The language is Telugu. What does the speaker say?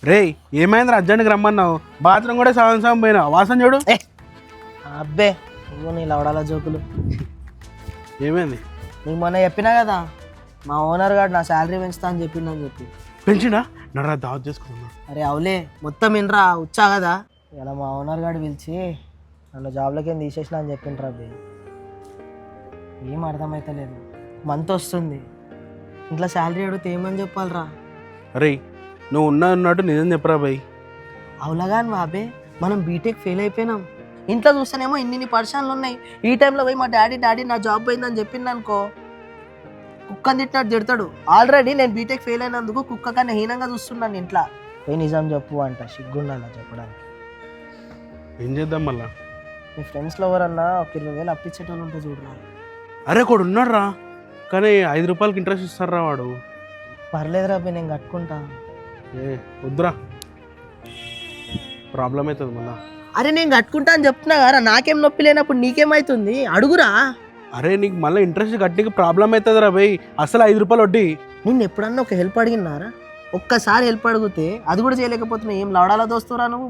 రే ఏమైంది అర్జెంట్కి రమ్మన్నావు బాత్రూమ్ కూడా సగం సగం పోయినా వాసన చూడు అబ్బే నువ్వు నీ లవడాల జోకులు. ఏమైంది నీకు మొన్న చెప్పినా కదా మా ఓనర్ గారు నా శాలరీ పెంచుతా అని చెప్పిండని చెప్పి. పెంచినా నడరా దావత్ చేసుకుంటున్నా. అరే అవులే మొత్తం వినరా వచ్చా కదా ఇలా మా ఓనర్ గారు పిలిచి నన్ను జాబ్లోకి తీసేసిన అని చెప్పిండ్రా అబ్బే. ఏం అర్థమవుతలేదు. మంత్ వస్తుంది ఇంట్లో శాలరీ అడిగితే ఏమని చెప్పాలరా? అరే నువ్వు ఉన్నట్టు నిజం చెప్పరా భయ్. అవులాగా బాబే మనం బీటెక్ ఫెయిల్ అయిపోయినాం. ఇంట్లో చూస్తేనేమో ఇన్ని పరిశ్రమలు ఉన్నాయి. ఈ టైంలో పోయి మా డాడీ నా జాబ్ పోయిందని చెప్పింది అనుకో కుక్కని తిట్టినట్టు తిడతాడు. ఆల్రెడీ నేను బీటెక్ ఫెయిల్ అయినందుకు కుక్క కన్నా హీనంగా చూస్తున్నాను ఇంట్లో. పోయి నిజం చెప్పు అంట. సిగ్గుండాలా చెప్పడానికి. ఏం చేద్దాం మళ్ళా? మీ ఫ్రెండ్స్లో ఎవరన్నా ఒక 20,000 అప్పించేటోళ్ళు ఉంటే చూడరా. అరే కొడు ఉన్నాడు రా, కానీ 5 రూపాయలకి ఇంట్రెస్ట్ ఇస్తారా వాడు. పర్లేదురా అబ్బాయి నేను కట్టుకుంటా. ఏ వద్దురా, ప్రాబ్లం అవుతుంది మళ్ళా. అరే నేను కట్టుకుంటా అని చెప్తున్నా కదా, నాకేం నొప్పి లేనప్పుడు నీకేమవుతుంది అడుగురా. అరే నీకు మళ్ళీ ఇంట్రెస్ట్ కట్టికి ప్రాబ్లం అవుతుంది రా భయ్. అసలు 5 రూపాయలు వడ్డీ. నిన్ను ఎప్పుడన్నా ఒక హెల్ప్ అడిగినారా? ఒక్కసారి హెల్ప్ అడిగితే అది కూడా చేయలేకపోతున్నా. ఏం లవడాలో దోస్తురా నువ్వు?